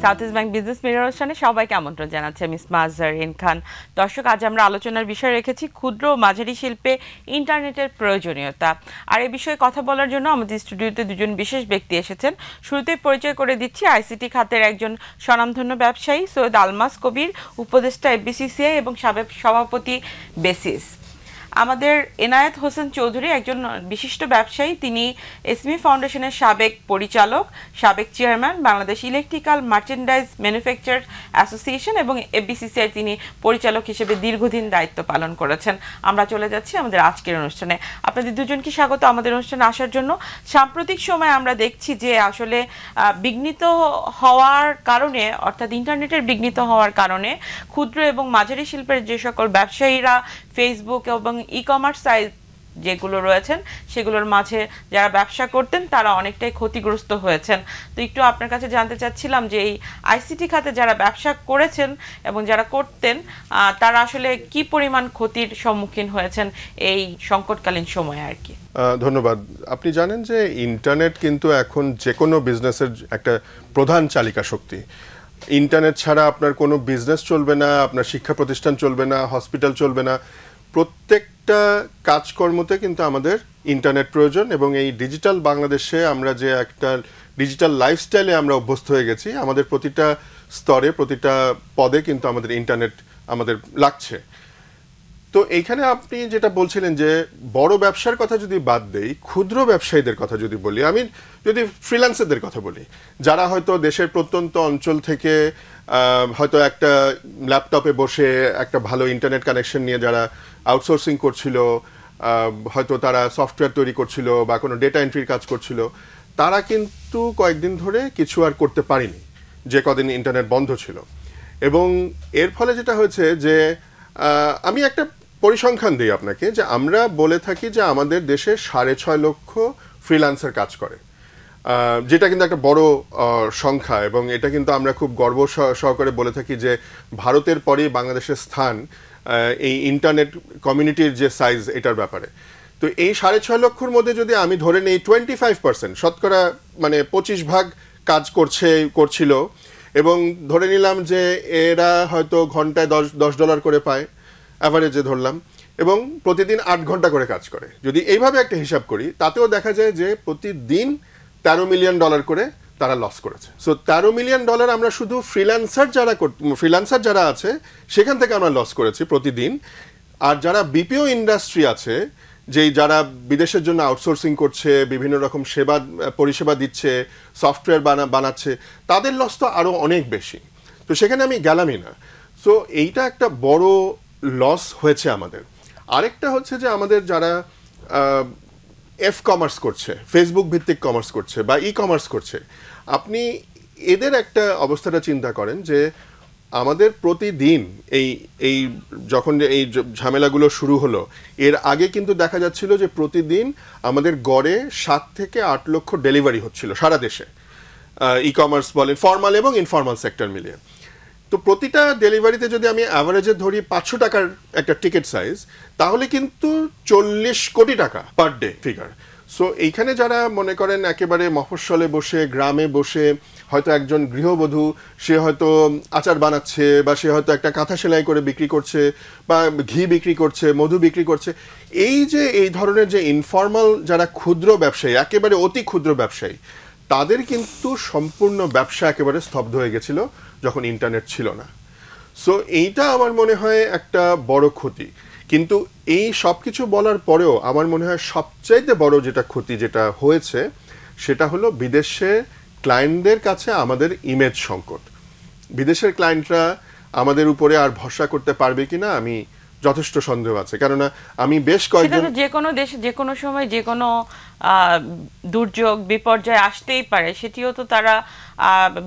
South east bank business mirror অনুষ্ঠানে সবাইকে আমন্ত্রণ জানাচ্ছি আমি মাজহারিন খান। দর্শক, আজ আমরা আলোচনার বিষয় রেখেছি ক্ষুদ্র ও মাঝারি শিল্পে ইন্টারনেটের প্রয়োজনীয়তা। আর এই বিষয়ে কথা বলার জন্য আমাদের স্টুডিওতে দুজন বিশেষ ব্যক্তি এসেছেন। শুরুতেই পরিচয় করে দিচ্ছি আইসিটি খাতের একজন স্বনামধন্য ব্যবসায়ী সৈয়দ আলমাস কবির, উপদেষ্টা এফবিসিসিআই এবং সাবেক সভাপতি বেসিস। আমাদের এনায়েত হোসেন চৌধুরী, একজন বিশিষ্ট ব্যবসায়ী, তিনি এসমি ফাউন্ডেশনের সাবেক পরিচালক, সাবেক chairman, Bangladesh electrical merchandise manufacture association এবং এফবিসিসিআই তিনি পরিচালক হিসেবে দীর্ঘদিন দায়িত্ব পালন করেছেন। আমরা চলে যাচ্ছি আমাদের আজকের অনুষ্ঠানে। আপনাদের দুজনকে স্বাগত আমাদের অনুষ্ঠানে আসার জন্য। সাম্প্রতিক সময়ে আমরা দেখছি যে আসলে বিঘ্নিত হওয়ার কারণে, অর্থাৎ ইন্টারনেটের বিঘ্নিত হওয়ার কারণে ক্ষুদ্র এবং মাঝারি শিল্পের যে সকল ব্যবসায়ীরা ফেসবুক এবং ই কমার্স সাইট যেগুলো রয়েছেন সেগুলোর মাঝে যারা ব্যবসা করতেন তারা অনেকটাই ক্ষতিগ্রস্ত হয়েছেন। তো একটু আপনার কাছে জানতে চাচ্ছিলাম যে এই আইসিটি খাতে যারা ব্যবসা করেছেন এবং যারা করতেন তারা আসলে কি পরিমাণ ক্ষতির সম্মুখীন হয়েছেন এই সংকটকালীন সময়ে আর কি। ধন্যবাদ। আপনি জানেন যে ইন্টারনেট কিন্তু এখন যে কোনো বিজনেসের একটা প্রধান চালিকা শক্তি। ইন্টারনেট ছাড়া আপনার কোনো বিজনেস চলবে না, আপনার শিক্ষা প্রতিষ্ঠান চলবে না, হসপিটাল চলবে না। প্রত্যেকটা কাজকর্মতে কিন্তু আমাদের ইন্টারনেট প্রয়োজন এবং এই ডিজিটাল বাংলাদেশে আমরা যে একটা ডিজিটাল লাইফস্টাইলে আমরা অভ্যস্ত হয়ে গেছি, আমাদের প্রতিটা স্তরে প্রতিটা পদে কিন্তু আমাদের ইন্টারনেট আমাদের লাগছে। তো এইখানে আপনি যেটা বলছিলেন যে বড় ব্যবসার কথা যদি বাদ দেই, ক্ষুদ্র ব্যবসায়ীদের কথা যদি বলি, আমি যদি ফ্রিল্যান্সারদের কথা বলি, যারা হয়তো দেশের প্রত্যন্ত অঞ্চল থেকে হয়তো একটা ল্যাপটপে বসে একটা ভালো ইন্টারনেট কানেকশন নিয়ে যারা আউটসোর্সিং করছিল, হয়তো তারা সফটওয়্যার তৈরি করছিল বা কোনো ডেটা এন্ট্রির কাজ করছিল, তারা কিন্তু কয়েকদিন ধরে কিছু আর করতে পারেনি যে কদিন ইন্টারনেট বন্ধ ছিল। এবং এর ফলে যেটা হয়েছে যে আমি একটা পরিসংখ্যান দিই আপনাকে, যে আমরা বলে থাকি যে আমাদের দেশে 6.5 লক্ষ ফ্রিল্যান্সার কাজ করে, যেটা কিন্তু একটা বড় সংখ্যা এবং এটা কিন্তু আমরা খুব গর্ব সহকারে বলে থাকি যে ভারতের পরেই বাংলাদেশের স্থান এই ইন্টারনেট কমিউনিটির যে সাইজ এটার ব্যাপারে। তো এই 6.5 লক্ষর মধ্যে যদি আমি ধরে নেই 25%, শতকরা মানে 25% কাজ করছিল এবং ধরে নিলাম যে এরা হয়তো ঘন্টায় $10 করে পায়, অ্যাভারেজে ধরলাম, এবং প্রতিদিন 8 ঘন্টা করে কাজ করে। যদি এইভাবে একটা হিসাব করি তাতেও দেখা যায় যে প্রতিদিন $13 মিলিয়ন করে তারা লস করেছে। সো $13 মিলিয়ন আমরা শুধু ফ্রিল্যান্সার যারা আছে সেখান থেকে আমরা লস করেছি প্রতিদিন। আর যারা বিপিও ইন্ডাস্ট্রি আছে, যেই যারা বিদেশের জন্য আউটসোর্সিং করছে, বিভিন্ন রকম পরিষেবা দিচ্ছে, সফটওয়্যার বানাচ্ছে, তাদের লস তো আরও অনেক বেশি। তো সেখানে আমি গেলামই না। সো এইটা একটা বড় লস হয়েছে আমাদের। আরেকটা হচ্ছে যে আমাদের যারা কমার্স করছে, ফেসবুক ভিত্তিক কমার্স করছে বা ই কমার্স করছে, আপনি এদের একটা অবস্থাটা চিন্তা করেন যে আমাদের প্রতিদিন এই যখন এই ঝামেলাগুলো শুরু হলো, এর আগে কিন্তু দেখা যাচ্ছিল যে প্রতিদিন আমাদের গড়ে 7 থেকে 8 লক্ষ ডেলিভারি হচ্ছিল সারা দেশে, ই কমার্স বলেন, ফর্মাল এবং ইনফর্মাল সেক্টর মিলিয়ে। তো প্রতিটা ডেলিভারিতে যদি আমি অ্যাভারেজে ধরি 500 টাকার একটা টিকিট সাইজ, তাহলে কিন্তু 40 কোটি টাকা পার ডে ফিগার। সো এইখানে যারা মনে করেন একেবারে মফস্বলে বসে, গ্রামে বসে, হয়তো একজন গৃহবধূ, সে হয়তো আচার বানাচ্ছে বা সে হয়তো একটা কাঁথা সেলাই করে বিক্রি করছে বা ঘি বিক্রি করছে, মধু বিক্রি করছে, এই ধরনের যে ইনফর্মাল যারা ক্ষুদ্র ব্যবসায়ী, একেবারে অতি ক্ষুদ্র ব্যবসায়ী, তাদের কিন্তু সম্পূর্ণ ব্যবসা একেবারে স্তব্ধ হয়ে গেছিল যখন ইন্টারনেট ছিল না। সো এইটা আমার মনে হয় একটা বড় ক্ষতি। কিন্তু এই সব কিছু বলার পরেও আমার মনে হয় সবচাইতে বড় যেটা ক্ষতি যেটা হয়েছে সেটা হলো বিদেশে ক্লায়েন্টদের কাছে আমাদের ইমেজ সংকট। বিদেশের ক্লায়েন্টরা আমাদের উপরে আর ভরসা করতে পারবে কিনা আমি যথেষ্ট সন্দেহ আছে। কেননা আমি বেশ কয়েকজন, যে কোনো দেশে যে কোনো সময় যে কোনো দুর্যোগ বিপর্যয় আসতেই পারে, সেটিও তো তারা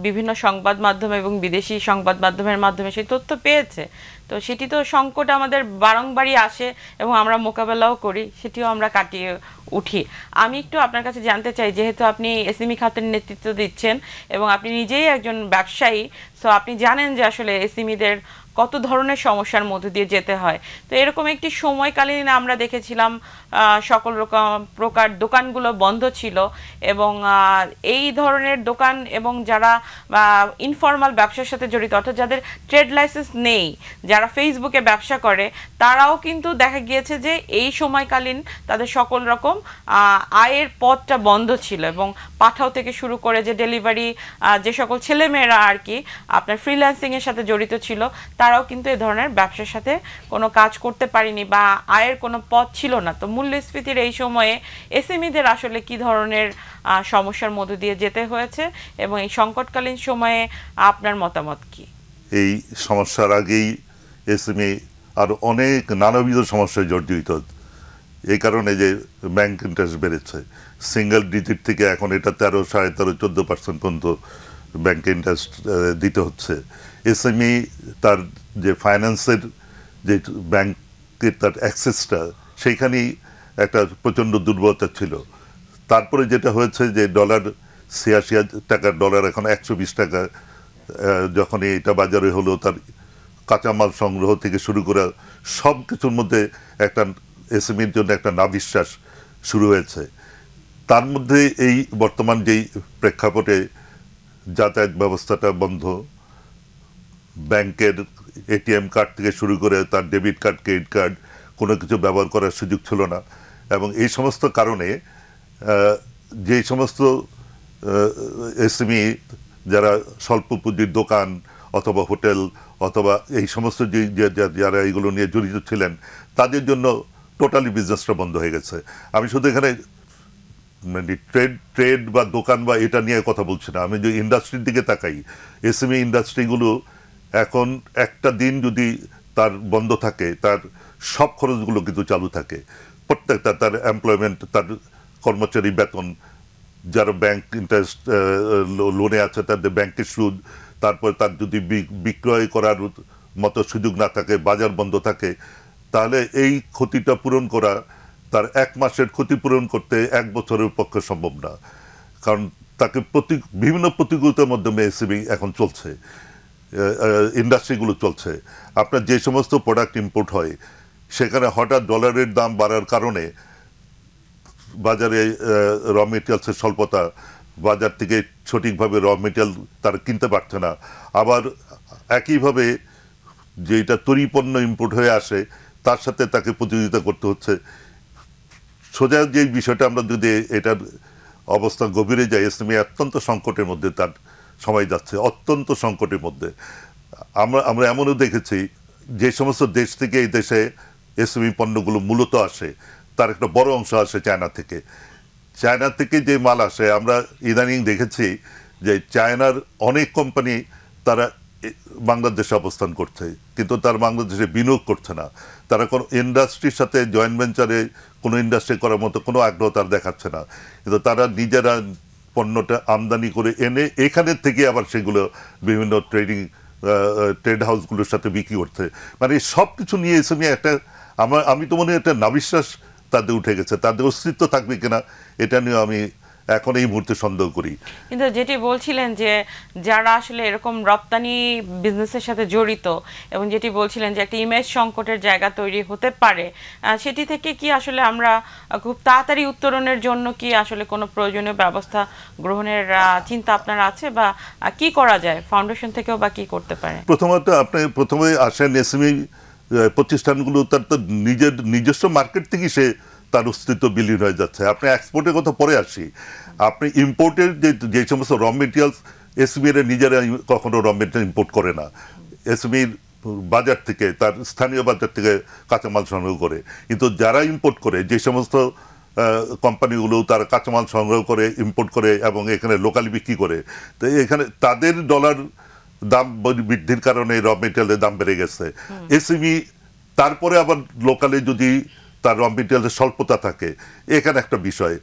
বিভিন্ন সংবাদ মাধ্যম এবং বিদেশি সংবাদ মাধ্যমের মাধ্যমে সেই তথ্য পেয়েছে। তো সেটি তো সংকট আমাদের বারংবারই আসে এবং আমরা মোকাবেলাও করি, সেটিও আমরা কাটিয়ে উঠি। আমি একটু আপনার কাছে জানতে চাই, যেহেতু আপনি এসএমই খাতের নেতৃত্ব দিচ্ছেন এবং আপনি নিজেই একজন ব্যবসায়ী, সো আপনি জানেন যে আসলে এসএমইদের কত ধরনের সমস্যার মধ্যে দিয়ে যেতে হয়। তো এরকম একটি সময়কালীন আমরা দেখেছিলাম সকল প্রকার দোকানগুলো বন্ধ ছিল, এবং এই ধরনের দোকান এবং যারা ইনফর্মাল ব্যবসার সাথে জড়িত, অর্থাৎ যাদের ট্রেড লাইসেন্স নেই, যারা ফেসবুকে ব্যবসা করে, তারাও কিন্তু দেখা গিয়েছে যে এই সময়কালীন তাদের সকল রকম আয়ের পথটা বন্ধ ছিল, এবং পাঠাও থেকে শুরু করে যে ডেলিভারি, যে সকল ছেলেমেয়েরা আর কি আপনার ফ্রিল্যান্সিংয়ের সাথে জড়িত ছিল, তারাও কিন্তু এই ধরনের ব্যবসার সাথে কোনো কাজ করতে পারেনি বা আয়ের কোনো পথ ছিল না। তো মূল্যস্ফীতির এই সময়ে এসএমইদের আসলে কি ধরনের সমস্যার মধ্য দিয়ে যেতে হয়েছে, এবং এই সংকটকালীন সময়ে আপনার মতামত কি? এই সমস্যার আগেই এসএমই আর অনেক নানাবিধ সমস্যায় জর্জরিত, এই কারণে যে ব্যাংক ইন্টারেস্ট বেড়েছে সিঙ্গেল ডিজিট থেকে এখন এটা 13, 13.5, 14% পর্যন্ত ব্যাংকে ইন্টারেস্ট দিতে হচ্ছে। এসএমই তার যে ফাইন্যান্সের যে ব্যাংকের তার অ্যাক্সেসটা, সেইখানেই একটা প্রচণ্ড দুর্বলতা ছিল। তারপরে যেটা হয়েছে যে ডলার 86 টাকার ডলার এখন 120 টাকা, যখন এটা বাজারে হলো, তার কাঁচামাল সংগ্রহ থেকে শুরু করে সব কিছুর মধ্যে একটা এসএমইর জন্য একটা নাভিশ্বাস শুরু হয়েছে। তার মধ্যে এই বর্তমান যেই প্রেক্ষাপটে যাতায়াত ব্যবস্থাটা বন্ধ, ব্যাংকের এটিএম কার্ড থেকে শুরু করে তার ডেবিট কার্ড, ক্রেডিট কার্ড কোনো কিছু ব্যবহার করার সুযোগ ছিল না, এবং এই সমস্ত কারণে যে সমস্ত এসএমই যারা স্বল্প পুঁজির দোকান অথবা হোটেল অথবা এই সমস্ত যারা এইগুলো নিয়ে জড়িত ছিলেন, তাদের জন্য টোটালি বিজনেসটা বন্ধ হয়ে গেছে। আমি শুধু এখানে মানে ট্রেড বা দোকান বা এটা নিয়ে কথা বলছি না, আমি যে ইন্ডাস্ট্রির দিকে তাকাই, এসএমই ইন্ডাস্ট্রিগুলো এখন একটা দিন যদি তার বন্ধ থাকে, তার সব খরচগুলো কিন্তু চালু থাকে, প্রত্যেকটা তার এমপ্লয়মেন্ট, তার কর্মচারী বেতন, যারা ব্যাংক ইন্টারেস্ট লোনে আছে তাদের ব্যাংকের সুদ, তারপর তার যদি বিক্রয় করার মতো সুযোগ না থাকে, বাজার বন্ধ থাকে, তাহলে এই ক্ষতিটা পূরণ করা, তার 1 মাসের ক্ষতি পূরণ করতে 1 বছরের পক্ষে সম্ভব না, কারণ তাকে বিভিন্ন প্রতিকূলতার মাধ্যমে এসএমই এখন চলছে, ইন্ডাস্ট্রিগুলো চলছে। আপনার যে সমস্ত প্রোডাক্ট ইম্পোর্ট হয়, সেখানে হঠাৎ ডলারের দাম বাড়ার কারণে বাজারে র মেটেরিয়ালসের স্বল্পতা, বাজার থেকে সঠিকভাবে র মেটেরিয়াল তারা কিনতে পারছে না, আবার একইভাবে যেটা তৈরি পণ্য ইম্পোর্ট হয়ে আসে তার সাথে তাকে প্রতিযোগিতা করতে হচ্ছে। সোজা যে বিষয়টা আমরা যদি এটার অবস্থা গভীরে যাই, এসএমই অত্যন্ত সংকটের মধ্যে তার সময় যাচ্ছে, অত্যন্ত সংকটের মধ্যে। আমরা এমনও দেখেছি যে সমস্ত দেশ থেকে এই দেশে এসএমই পণ্যগুলো মূলত আসে, তার একটা বড় অংশ আসে চায়না থেকে। চায়না থেকে যে মাল আসে, আমরা ইদানিং দেখেছি যে চায়নার অনেক কোম্পানি তারা বাংলাদেশে অবস্থান করছে, কিন্তু তার বাংলাদেশে বিনিয়োগ করছে না, তারা কোনো ইন্ডাস্ট্রির সাথে জয়েন্ট ভেঞ্চারে কোনো ইন্ডাস্ট্রি করার মতো কোনো আগ্রহ তার দেখাচ্ছে না, কিন্তু তারা নিজেরা পণ্যটা আমদানি করে এনে এখানে থেকে আবার সেগুলো বিভিন্ন ট্রেড হাউসগুলোর সাথে বিক্রি করছে। মানে সব কিছু নিয়ে এসে নিয়ে একটা আমি তো মনে হয় একটা নাবিশ্বাস তাদের উঠে গেছে, তাদের অস্তিত্ব থাকবে কিনা এটা নিয়ে আমি এখন এই মুহূর্তে সন্দেহ করি। কিন্তু যেটি বলছিলেন যে যারা আসলে এরকম রপ্তানি বিজনেসের সাথে জড়িত, এবং যেটি বলছিলেন যে একটা ইমেজ সংকটের জায়গা তৈরি হতে পারে, সেটি থেকে কি আসলে আমরা খুব তাড়াতাড়ি উত্তরণের জন্য কি আসলে কোনো প্রয়োজনীয় ব্যবস্থা গ্রহণের চিন্তা আপনার আছে, বা কি করা যায় ফাউন্ডেশন থেকেও, বা কি করতে পারে? প্রথমত আপনি প্রথমে আসেন এসএমই প্রতিষ্ঠানগুলো তার তো নিজস্ব মার্কেট থেকেই সে তার অস্তিত্ব বিলীন হয়ে যাচ্ছে। আপনি এক্সপোর্টের কথা পরে আসি, আপনি ইম্পোর্টের যে সমস্ত র মেটেরিয়ালস, এসএমইরা নিজেরা কখনো র মেটেরিয়াল ইম্পোর্ট করে না, এসএমইর বাজার থেকে, তার স্থানীয় বাজার থেকে কাঁচামাল সংগ্রহ করে। কিন্তু যারা ইম্পোর্ট করে, যে সমস্ত কোম্পানিগুলো তারা কাঁচামাল সংগ্রহ করে, ইম্পোর্ট করে এবং এখানে লোকালি বিক্রি করে, তো এখানে তাদের ডলার দাম বৃদ্ধির কারণে র মেটেরিয়ালের দাম বেড়ে গেছে। এসএমই তারপরে আবার লোকালে যদি তার র মেটেরিয়ালের স্বল্পতা থাকে, এখানে একটা বিষয়,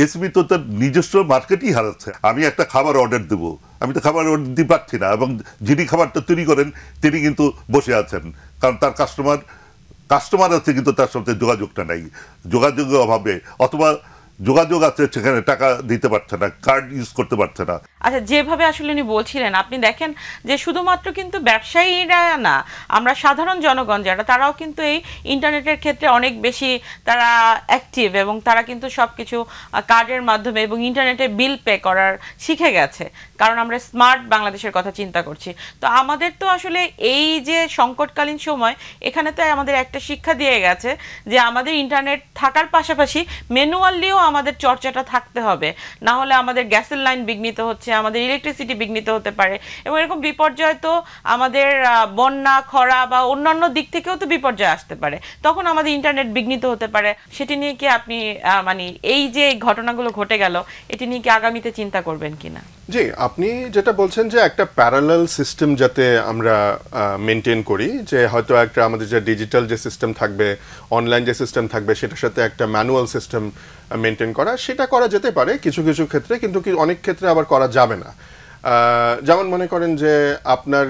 এসএমই তো তার নিজস্ব মার্কেটই হারাচ্ছে। আমি একটা খাবার অর্ডার দেবো, আমি তো খাবার অর্ডার দিতে পারছি না, এবং যিনি খাবারটা তৈরি করেন তিনি কিন্তু বসে আছেন, কারণ তার কাস্টমার আছে কিন্তু তার সাথে যোগাযোগটা নাই, যোগাযোগের অভাবে, অথবা যোগাযোগ আছে সেখানে টাকা দিতে পারছে না, কার্ড ইউজ করতে পারছে না। আচ্ছা, যেভাবে আসলে উনি বলছিলেন, আপনি দেখেন যে শুধুমাত্র কিন্তু ব্যবসায়ীরা না, আমরা সাধারণ জনগণ যারা, তারাও কিন্তু এই ইন্টারনেটের ক্ষেত্রে অনেক বেশি তারা অ্যাক্টিভ, এবং তারা কিন্তু সব কিছু কার্ডের মাধ্যমে এবং ইন্টারনেটে বিল পে করার শিখে গেছে, কারণ আমরা স্মার্ট বাংলাদেশের কথা চিন্তা করছি। তো আমাদের তো আসলে এই যে সংকটকালীন সময়, এখানে তো আমাদের একটা শিক্ষা দিয়ে গেছে যে আমাদের ইন্টারনেট থাকার পাশাপাশি ম্যানুয়ালিও আমাদের চর্চাটা থাকতে হবে, না হলে আমাদের গ্যাসের লাইন বিঘ্নিত হচ্ছে, আমাদের ইলেকট্রিসিটি বিঘ্নিত হতে পারে, এবং এরকম বিপর্যয় তো আমাদের বন্যা, খরা বা অন্যান্য দিক থেকেও তো বিপর্যয় আসতে পারে, তখন আমাদের ইন্টারনেট বিঘ্নিত হতে পারে। সেটি নিয়ে কি আপনি মানে এই যে ঘটনাগুলো ঘটে গেল, এটি নিয়ে কি আগামীতে চিন্তা করবেন কিনা? জি, আপনি যেটা বলছেন যে একটা প্যারালাল সিস্টেম যাতে আমরা মেনটেন করি, যে হয়তো একটা আমাদের যে ডিজিটাল যে সিস্টেম থাকবে, অনলাইন যে সিস্টেম থাকবে, সেটার সাথে একটা ম্যানুয়াল সিস্টেম মেনটেন করা, সেটা করা যেতে পারে কিছু কিছু ক্ষেত্রে, কিন্তু অনেক ক্ষেত্রে আবার করা যাবে না। যেমন মনে করেন যে আপনার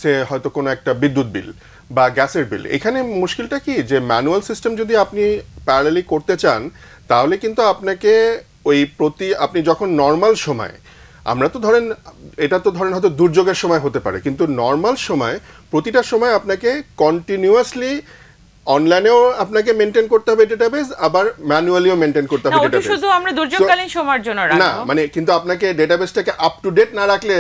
সে হয়তো কোনো একটা বিদ্যুৎ বিল বা গ্যাসের বিল, এখানে মুশকিলটা কি যে ম্যানুয়াল সিস্টেম যদি আপনি প্যারালালি করতে চান, তাহলে কিন্তু আপনাকে ওই আপনি যখন নর্মাল সময়, আমরা তো ধরেন এটা তো ধরেন হয়তো দুর্যোগের সময় হতে পারে, কিন্তু নর্মাল সময় প্রতিটা সময় আপনাকে কন্টিনিউয়াসলি অনলাইনেও আপনাকে মেনটেন করতে হবে ডেটাবেস, আবার ম্যানুয়ালিও মেনটেন করতে হবে ডেটাবেস। শুধু আমরা দুর্যোগকালীন সময়ের জন্য না, মানে কিন্তু আপনাকে ডেটাবেসটাকে আপ টু ডেট না রাখলে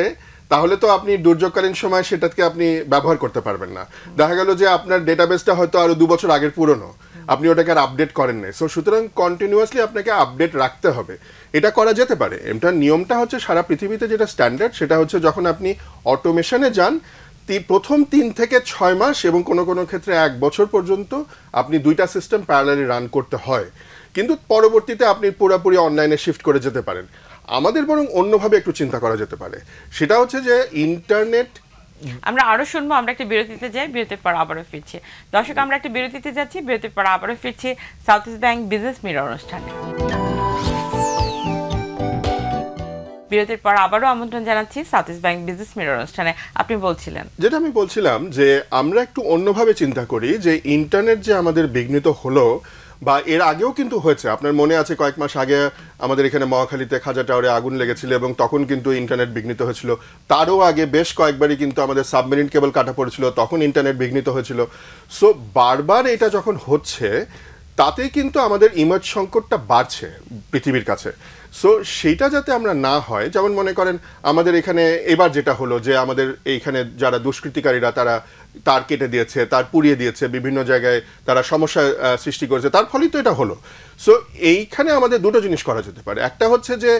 তাহলে তো আপনি দুর্যোগকালীন সময় সেটাকে আপনি ব্যবহার করতে পারবেন না। দেখা গেল যে আপনার ডেটাবেসটা হয়তো আরো 2 বছর আগের পুরনো, আপনি ওটাকে আর আপডেট করেন নাই। সো সুতরাং কন্টিনিউয়াসলি আপনাকে আপডেট রাখতে হবে, এটা করা যেতে পারে। এটা নিয়মটা হচ্ছে সারা পৃথিবীতে যেটা স্ট্যান্ডার্ড, সেটা হচ্ছে যখন আপনি অটোমেশনে যান, প্রথম 3 থেকে 6 মাস এবং কোনো কোনো ক্ষেত্রে 1 বছর পর্যন্ত আপনি 2টা সিস্টেম প্যারালালি রান করতে হয়, কিন্তু পরবর্তীতে আপনি পুরোপুরি অনলাইনে শিফট করে যেতে পারেন। আমাদের বরং অন্যভাবে একটু চিন্তা করা যেতে পারে, সেটা হচ্ছে যে ইন্টারনেট। আমরা আরো শুনবো, আমরা একটা বিরতিতে যাই, বিরতির পর আবারও ফিরছি। দর্শক, আমরা একটা বিরতিতে যাচ্ছি, বিরতির পর আবারও ফিরছি south east bank business mirror অনুষ্ঠানে। বিরতির পর আবারও আমন্ত্রণ জানাচ্ছি south east bank business mirror অনুষ্ঠানে। আপনি বলছিলেন, যেটা আমি বলছিলাম যে আমরা একটু অন্যভাবে চিন্তা করি, যে ইন্টারনেট যে আমাদের বিঘ্নিত হলো, বা এর আগেও কিন্তু হয়েছে। আপনার মনে আছে কয়েক মাস আগে আমাদের এখানে মহাখালীতে খাজা টাওয়ারে আগুন লেগেছিল, এবং তখন কিন্তু ইন্টারনেট বিঘ্নিত হয়েছিল। তারও আগে বেশ কয়েকবারই কিন্তু আমাদের সাবমেরিন কেবল কাটা পড়েছিল, তখন ইন্টারনেট বিঘ্নিত হয়েছিল। সো বারবার এটা যখন হচ্ছে, তাতে কিন্তু আমাদের ইমেজ সংকটটা বাড়ছে পৃথিবীর কাছে। সো সেইটা যাতে আমরা না হয়, যেমন মনে করেন আমাদের এখানে এবার যেটা হলো যে আমাদের এইখানে যারা দুষ্কৃতিকারীরা তারা তার কেটে দিয়েছে, তার পুড়িয়ে দিয়েছে, বিভিন্ন জায়গায় তারা সমস্যা সৃষ্টি করেছে, তার ফলেই তো এটা হলো। সো এইখানে আমাদের দুটো জিনিস করা যেতে পারে। একটা হচ্ছে যে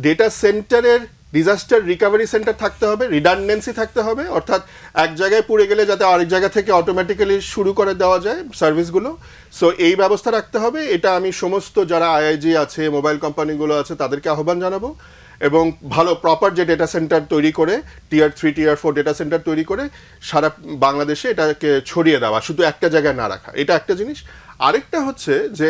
ডেটা সেন্টারের ডিজাস্টার রিকভারি সেন্টার থাকতে হবে, রিডান্ডেন্সি থাকতে হবে, অর্থাৎ এক জায়গায় পুড়ে গেলে যাতে আরেক জায়গা থেকে অটোমেটিক্যালি শুরু করে দেওয়া যায় সার্ভিসগুলো। সো এই ব্যবস্থা রাখতে হবে। এটা আমি সমস্ত যারা আইআইজি আছে, মোবাইল কোম্পানিগুলো আছে, তাদেরকে আহ্বান জানাবো, এবং ভালো প্রপার যে ডেটা সেন্টার তৈরি করে, টিয়ার 3 টিয়ার 4 ডেটা সেন্টার তৈরি করে সারা বাংলাদেশে এটাকে ছড়িয়ে দেওয়া, শুধু একটা জায়গায় না রাখা, এটা একটা জিনিস। আরেকটা হচ্ছে যে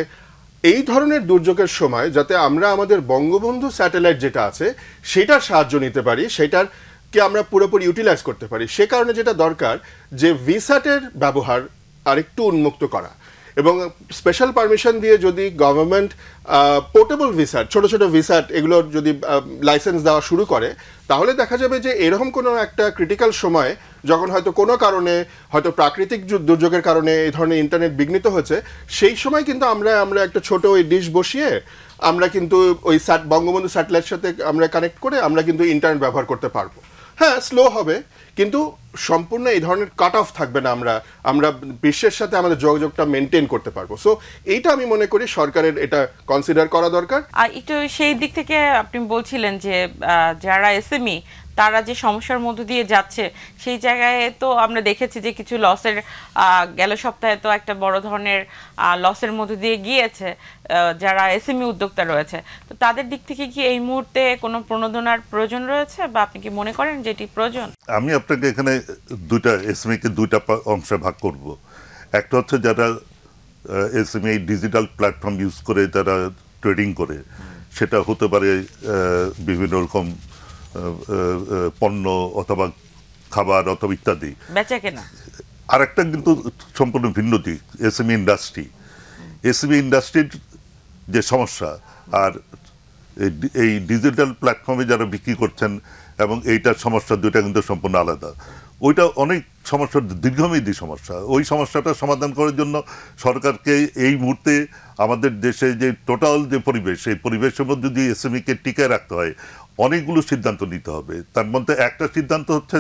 এই ধরনের দুর্যোগের সময় যাতে আমরা আমাদের বঙ্গবন্ধু স্যাটেলাইট যেটা আছে সেটার সাহায্য নিতে পারি, সেটারকে আমরা পুরোপুরি ইউটিলাইজ করতে পারি। সে কারণে যেটা দরকার যে ভিস্যাটের ব্যবহার আরেকটু উন্মুক্ত করা, এবং স্পেশাল পারমিশন দিয়ে যদি গভর্নমেন্ট পোর্টেবল ভিস্যাট, ছোট ছোট ভিস্যাট, এগুলোর যদি লাইসেন্স দেওয়া শুরু করে, তাহলে দেখা যাবে যে এরকম কোনো একটা ক্রিটিক্যাল সময় যখন হয়তো কোনো কারণে, হয়তো প্রাকৃতিক দুর্যোগের কারণে এই ধরনের ইন্টারনেট বিঘ্নিত হয়েছে, সেই সময় কিন্তু আমরা একটা ছোট ওই ডিশ বসিয়ে আমরা কিন্তু ওই বঙ্গবন্ধু স্যাটেলাইটের সাথে আমরা কানেক্ট করে আমরা কিন্তু ইন্টারনেট ব্যবহার করতে পারবো। হ্যাঁ, স্লো হবে, কিন্তু সম্পূর্ণ এই ধরনের কাট অফ থাকবে না, আমরা বিশ্বের সাথে আমাদের যোগাযোগটা মেনটেন করতে পারবো। সো এইটা আমি মনে করি সরকারের এটা কনসিডার করা দরকার। আর একটু সেই দিক থেকে আপনি বলছিলেন যে যারা এসএমই তারা যে সমস্যার মধ্য দিয়ে যাচ্ছে, সেই জায়গায় তো আমরা দেখেছি যে কিছু লসের, গেল সপ্তাহে তো একটা বড় ধরনের লসের মধ্য দিয়ে গিয়েছে যারা এসএমই উদ্যোক্তা রয়েছে। তো তাদের দিক থেকে কি এই মুহূর্তে কোনো প্রণোদনার প্রয়োজন রয়েছে, বা আপনি কি মনে করেন যে এটি প্রয়োজন? আমি আপনাকে এখানে এসএমইকে দুইটা অংশে ভাগ করব। একটা হচ্ছে যারা এসএমই ডিজিটাল প্ল্যাটফর্ম ইউজ করে যারা ট্রেডিং করে, সেটা হতে পারে বিভিন্ন রকম পণ্য অথবা খাবার অথবা ইত্যাদি বেচা কেনা। আর একটা কিন্তু সম্পূর্ণ ভিন্ন দিক, এসএমই ইন্ডাস্ট্রি যে সমস্যা, আর এই ডিজিটাল প্ল্যাটফর্মে যারা বিক্রি করছেন এবং এইটার সমস্যা দুইটা কিন্তু সম্পূর্ণ আলাদা। ওইটা অনেক সমস্যার দীর্ঘমেয়াদী সমস্যা। ওই সমস্যাটা সমাধান করার জন্য সরকারকে এই মুহূর্তে আমাদের দেশে যে টোটাল যে পরিবেশ, সেই পরিবেশের মধ্যে যদি এসএমইকে টিকায় রাখতে হয় অনেকগুলো সিদ্ধান্ত নিতে হবে। তার মধ্যে একটা সিদ্ধান্ত হচ্ছে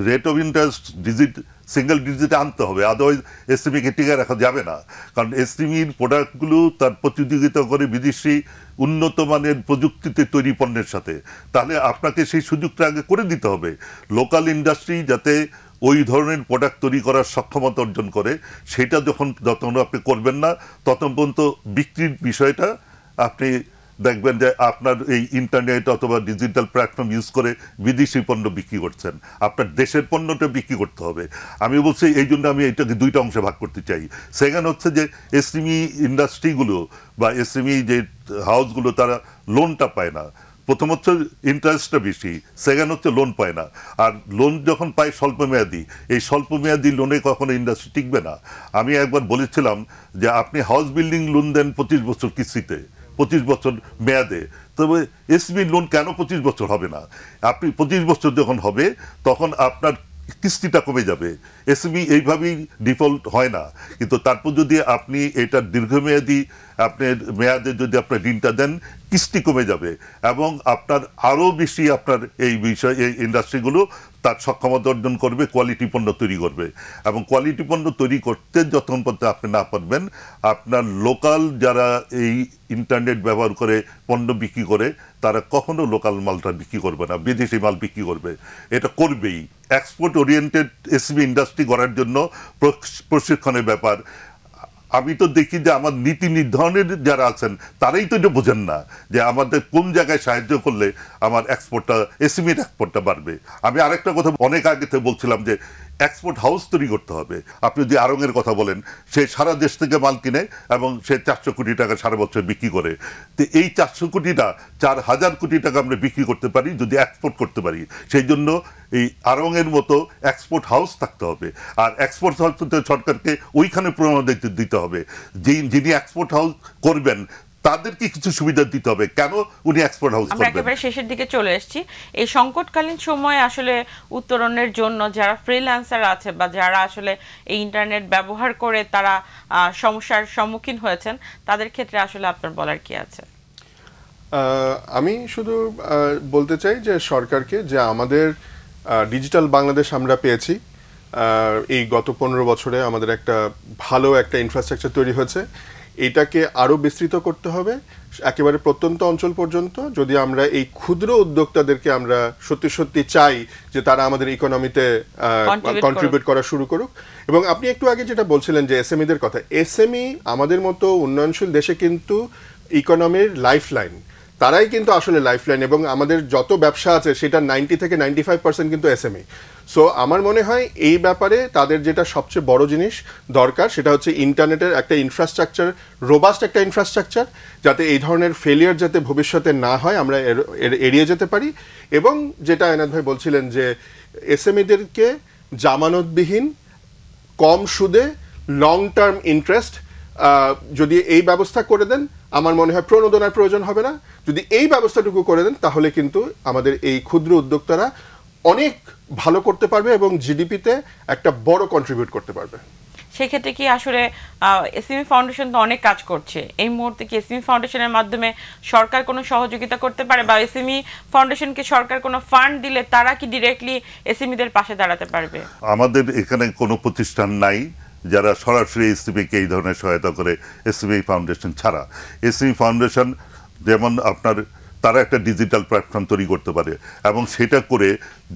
রেট অফ ইন্টারেস্ট সিঙ্গেল ডিজিটে আনতে হবে, আদারওয়াইজ এসএমইকে টিকায় রাখা যাবে না। কারণ এসএমইর প্রোডাক্টগুলো তার প্রতিযোগিতা করে বিদেশি উন্নত মানের প্রযুক্তিতে তৈরি পণ্যের সাথে, তাহলে আপনাকে সেই সুযোগটা আগে করে দিতে হবে। লোকাল ইন্ডাস্ট্রি যাতে ওই ধরনের প্রোডাক্ট তৈরি করার সক্ষমতা অর্জন করে, সেটা যখন আপনি করবেন না তখন পর্যন্ত বিক্রির বিষয়টা আপনি দেখবেন যে আপনার এই ইন্টারনেট অথবা ডিজিটাল প্ল্যাটফর্ম ইউজ করে বিদেশি পণ্য বিক্রি করছেন, আপনার দেশের পণ্যটা বিক্রি করতে হবে। আমি বলছি এই জন্য আমি এটাকে দুইটা অংশে ভাগ করতে চাই। সেকেন্ড হচ্ছে যে এসএমই ইন্ডাস্ট্রিগুলো বা এসএমই যে হাউসগুলো তারা লোনটা পায় না। প্রথম হচ্ছে ইন্টারেস্টটা বেশি, সেকেন্ড হচ্ছে লোন পায় না। আর লোন যখন পায় স্বল্পমেয়াদী, এই স্বল্পমেয়াদী লোনে কখনো ইন্ডাস্ট্রি টিকবে না। আমি একবার বলেছিলাম যে আপনি হাউস বিল্ডিং লোন দেন 25 বছর কিস্তিতে, 25 বছর মেয়াদে, তবে এসবি লোন কেন 25 বছর হবে না? আপনি 25 বছর যখন হবে তখন আপনার কিস্তিটা কমে যাবে। এসবি এইভাবেই ডিফল্ট হয় না, কিন্তু তারপর যদি আপনি এটা দীর্ঘমেয়াদী আপনার মেয়াদে যদি আপনার ঋণটা দেন, কিস্তি কমে যাবে এবং আপনার আরও বেশি আপনার এই বিষয় এই ইন্ডাস্ট্রিগুলো তার সক্ষমতা অর্জন করবে, কোয়ালিটি পণ্য তৈরি করবে। এবং কোয়ালিটি পণ্য তৈরি করতে যতক্ষণ পর্যন্ত আপনি না পারবেন, আপনার লোকাল যারা এই ইন্টারনেট ব্যবহার করে পণ্য বিক্রি করে তারা কখনো লোকাল মালটা বিক্রি করবে না, বিদেশি মাল বিক্রি করবে। এটা করবেই। এক্সপোর্ট ওরিয়েন্টেড এসবি ইন্ডাস্ট্রি করার জন্য প্রশিক্ষণের ব্যাপার। আমি তো দেখি যে আমার নীতি নির্ধারণের যারা আছেন তারাই তো এটা বোঝেন না যে আমাদের কোন জায়গায় সাহায্য করলে আমার এক্সপোর্টটা এসএমইর এক্সপোর্টটা বাড়বে। আমি আরেকটা কথা অনেক আগে থেকে বলছিলাম যে এক্সপোর্ট হাউস তৈরি করতে হবে। আপনি যদি আড়ংয়ের কথা বলেন, সে সারা দেশ থেকে মাল কিনে এবং সে 400 কোটি টাকা সারা বছর বিক্রি করে। তো এই 400 কোটিটা 4000 কোটি টাকা আমরা বিক্রি করতে পারি যদি এক্সপোর্ট করতে পারি। সেই জন্য এই আড়ংয়ের মতো এক্সপোর্ট হাউস থাকতে হবে। আর এক্সপোর্ট হাউস সরকারকে ওইখানে প্রণোদনা দিতে হবে। যিনি এক্সপোর্ট হাউস করবেন তাদেরকে কিছু সুবিধা দিতে হবে। কেন উনি এক্সপোর্ট হাউস করবেন? আমরা একেবারে শেষের দিকে চলে এসেছি। এই সংকটকালীন সময়ে আসলে উত্তরণের জন্য যারা ফ্রিল্যান্সার আছে বা যারা আসলে এই ইন্টারনেট ব্যবহার করে তারা সমস্যার সম্মুখীন হয়েছেন, তাদের ক্ষেত্রে আসলে আপনার বলার কি আছে? আমি শুধু বলতে চাই যে সরকারকে যে আমাদের ডিজিটাল বাংলাদেশ আমরা পেয়েছি, এই গত 15 বছরে আমাদের একটা ভালো একটা ইনফ্রাস্ট্রাকচার তৈরি হয়েছে। এটাকে আরো বিস্তৃত করতে হবে একেবারে প্রত্যন্ত অঞ্চল পর্যন্ত। যদি আমরা এই ক্ষুদ্র উদ্যোক্তাদেরকে আমরা সত্যি সত্যি চাই যে তারা আমাদের ইকোনমিতে কন্ট্রিবিউট করা শুরু করুক। এবং আপনি একটু আগে যেটা বলছিলেন যে এসএমইদের কথা, এসএমই আমাদের মতো উন্নয়নশীল দেশে কিন্তু ইকোনমির লাইফলাইন, তারাই কিন্তু আসলে লাইফলাইন। এবং আমাদের যত ব্যবসা আছে সেটা 90 থেকে 95% কিন্তু এসএমই। সো আমার মনে হয় এই ব্যাপারে তাদের যেটা সবচেয়ে বড় জিনিস দরকার সেটা হচ্ছে ইন্টারনেটের একটা ইনফ্রাস্ট্রাকচার, রোবাস্ট একটা ইনফ্রাস্ট্রাকচার, যাতে এই ধরনের ফেলিয়ার যাতে ভবিষ্যতে না হয়, আমরা এড়িয়ে যেতে পারি। এবং যেটা এনাদ ভাই বলছিলেন যে এসএমইদেরকে জামানতবিহীন কম সুদে লং টার্ম ইন্টারেস্ট যদি এই ব্যবস্থা করে দেন, আমার মনে হয় প্রণোদনার প্রয়োজন হবে না। যদি এই ব্যবস্থাটুকু করে দেন তাহলে কিন্তু আমাদের এই ক্ষুদ্র উদ্যোক্তারা অনেক ভালো করতে পারবে এবং জিডিপিতে একটা বড় কন্ট্রিবিউট করতে পারবে। সেক্ষেত্রে কি আসলে এসএমই ফাউন্ডেশন তো অনেক কাজ করছে, এই মুহূর্তে কি এসএমই ফাউন্ডেশনের মাধ্যমে সরকার কোনো সহযোগিতা করতে পারে, বা এসএমই ফাউন্ডেশনকে সরকার কোনো ফান্ড দিলে তারা কি ডিরেক্টলি এসএমইদের পাশে দাঁড়াতে পারবে? আমাদের এখানে কোনো প্রতিষ্ঠান নাই যারা সরাসরি এসএমইকে এই ধরনের সহায়তা করে, এসএমই ফাউন্ডেশন ছাড়া। এসএমই ফাউন্ডেশন যেমন আপনার তারা একটা ডিজিটাল প্ল্যাটফর্ম তৈরি করতে পারে এবং সেটা করে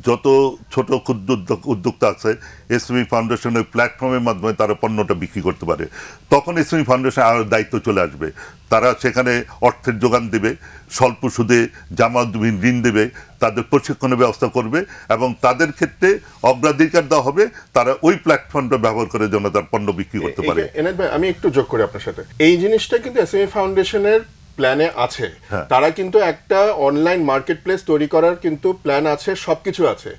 যত ছোট ক্ষুদ্র উদ্যোক্তা আছে এসএমই ফাউন্ডেশনের প্ল্যাটফর্মের মাধ্যমে তারা পণ্যটা বিক্রি করতে পারে। তখন এসএমই ফাউন্ডেশন আর দায়িত্ব চলে আসবে। তারা সেখানে অর্থের যোগান দেবে, স্বল্প সুদে জামানতবিহীন ঋণ দেবে, তাদের প্রশিক্ষণের ব্যবস্থা করবে এবং তাদের ক্ষেত্রে অগ্রাধিকার দেওয়া হবে তারা ওই প্ল্যাটফর্মটা ব্যবহার করে যেন তার পণ্য বিক্রি করতে পারে। এনাদ ভাই, আমি একটু যোগ করি আপনার সাথে, এই জিনিসটা কিন্তু এসএমই ফাউন্ডেশনের প্ল্যানে আছে। তারা কিন্তু একটা অনলাইন মার্কেট প্লেস তৈরি করার কিন্তু প্ল্যান আছে, সবকিছু আছে।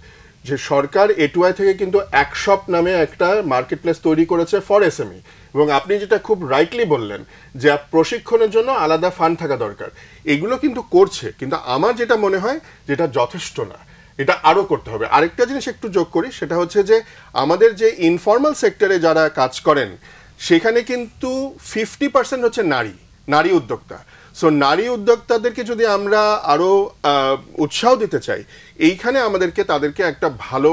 যে সরকার এটুআই থেকে কিন্তু একশপ নামে একটা মার্কেট প্লেস তৈরি করেছে ফর এসএমই, এবং আপনি যেটা খুব রাইটলি বললেন যে প্রশিক্ষণের জন্য আলাদা ফান্ড থাকা দরকার, এগুলো কিন্তু করছে, কিন্তু আমার যেটা মনে হয় যেটা যথেষ্ট না, এটা আরও করতে হবে। আরেকটা জিনিস একটু যোগ করি, সেটা হচ্ছে যে আমাদের যে ইনফর্মাল সেক্টরে যারা কাজ করেন সেখানে কিন্তু 50% হচ্ছে নারী উদ্যোক্তা। সো নারী উদ্যোক্তাদেরকে যদি আমরা আরও উৎসাহ দিতে চাই, এইখানে আমাদেরকে তাদেরকে একটা ভালো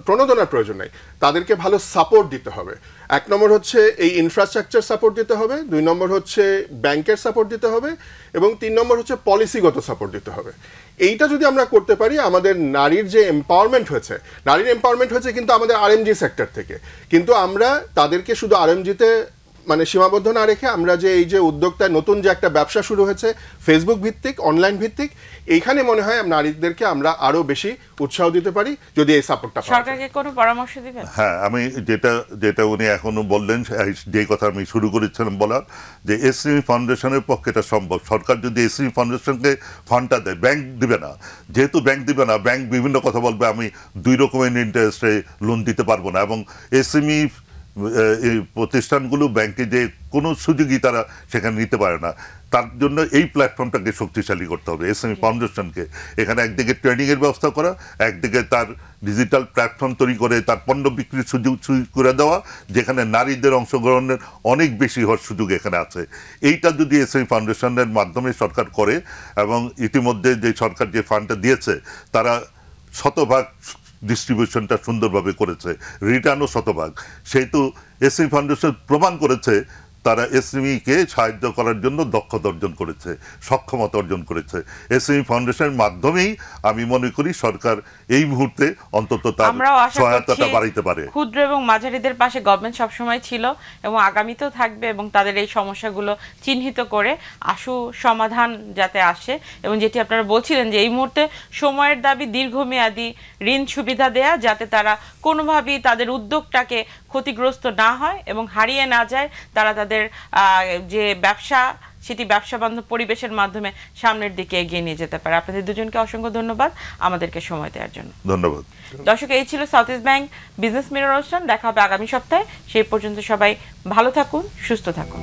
প্রণোদনার প্রয়োজন নেই, তাদেরকে ভালো সাপোর্ট দিতে হবে। 1 নম্বর হচ্ছে এই ইনফ্রাস্ট্রাকচার সাপোর্ট দিতে হবে, 2 নম্বর হচ্ছে ব্যাংকের সাপোর্ট দিতে হবে, এবং 3 নম্বর হচ্ছে পলিসিগত সাপোর্ট দিতে হবে। এইটা যদি আমরা করতে পারি, আমাদের নারীর যে এম্পাওয়ারমেন্ট হয়েছে কিন্তু আমাদের আরএমজি সেক্টর থেকে, কিন্তু আমরা তাদেরকে শুধু আরএমজিতে মানে সীমাবদ্ধ না রেখে আমরা যে এই যে উদ্যোক্তা নতুন যে একটা ব্যবসা শুরু হয়েছে ফেসবুক ভিত্তিক, অনলাইন ভিত্তিক, এইখানে মনে হয় নারীদেরকে আমরা আরো বেশি উৎসাহ দিতে পারি যদি এই সাপোর্টটা পাই। সরকারকে কোনো পরামর্শ দিবেন? হ্যাঁ, আমি যেটা উনি এখনো বললেন, যে কথা আমি শুরু করেছিলাম বলার, যে এসএমই ফাউন্ডেশনের পক্ষে এটা সম্ভব। সরকার যদি এসএমই ফাউন্ডেশনকে ফান্ডটা দেয়, ব্যাংক দিবে না, যেহেতু ব্যাংক দিবে না, ব্যাংক বিভিন্ন কথা বলবে, আমি 2 রকমের ইন্টারেস্টে লোন দিতে পারবো না, এবং এসএমই এই প্রতিষ্ঠানগুলো ব্যাংকে যে কোনো সুযোগই তারা সেখানে নিতে পারে না। তার জন্য এই প্ল্যাটফর্মটাকে শক্তিশালী করতে হবে, এসএমই ফাউন্ডেশনকে। এখানে একদিকে ট্রেনিংয়ের ব্যবস্থা করা, একদিকে তার ডিজিটাল প্ল্যাটফর্ম তৈরি করে তার পণ্য বিক্রির সুযোগ করে দেওয়া, যেখানে নারীদের অংশগ্রহণের অনেক বেশি হওয়ার সুযোগ এখানে আছে। এইটা যদি এসএমই ফাউন্ডেশনের মাধ্যমে সরকার করে, এবং ইতিমধ্যে যে সরকার যে ফান্ডটা দিয়েছে তারা শতভাগ ডিস্ট্রিবিউশনটা সুন্দরভাবে করেছে, রিটার্নও শতভাগ, সেহেতু এসএমই ফাউন্ডেশন প্রমাণ করেছে তারা এসএমইকে সাহায্য করার জন্য দক্ষতা অর্জন করেছে, সক্ষমতা অর্জন করেছে। এসএমই ফাউন্ডেশনের মাধ্যমেই আমি মনে করি সরকার এই মুহূর্তে অন্তত তার সহায়তাটা বাড়াইতে পারে। ক্ষুদ্র এবং মাঝারিদের পাশে গভর্নমেন্ট সবসময় ছিল এবং আগামীতেও থাকবে, এবং তাদের এই সমস্যাগুলো চিহ্নিত করে আশু সমাধান যাতে আসে। এবং যেটি আপনারা বলছিলেন যে এই মুহূর্তে সময়ের দাবি দীর্ঘমেয়াদী ঋণ সুবিধা দেয়া, যাতে তারা কোনোভাবেই তাদের উদ্যোগটাকে ক্ষতিগ্রস্ত না হয় এবং হারিয়ে না যায়, তারা তাদের যে ব্যবসা সেটি ব্যবসা বান্ধব পরিবেশের মাধ্যমে সামনের দিকে এগিয়ে নিয়ে যেতে পারে। আপনাদের দুজনকে অসংখ্য ধন্যবাদ আমাদেরকে সময় দেওয়ার জন্য। ধন্যবাদ দর্শক, এই ছিল south east bank business mirror অনুষ্ঠান। দেখা হবে আগামী সপ্তাহে। সেই পর্যন্ত সবাই ভালো থাকুন, সুস্থ থাকুন।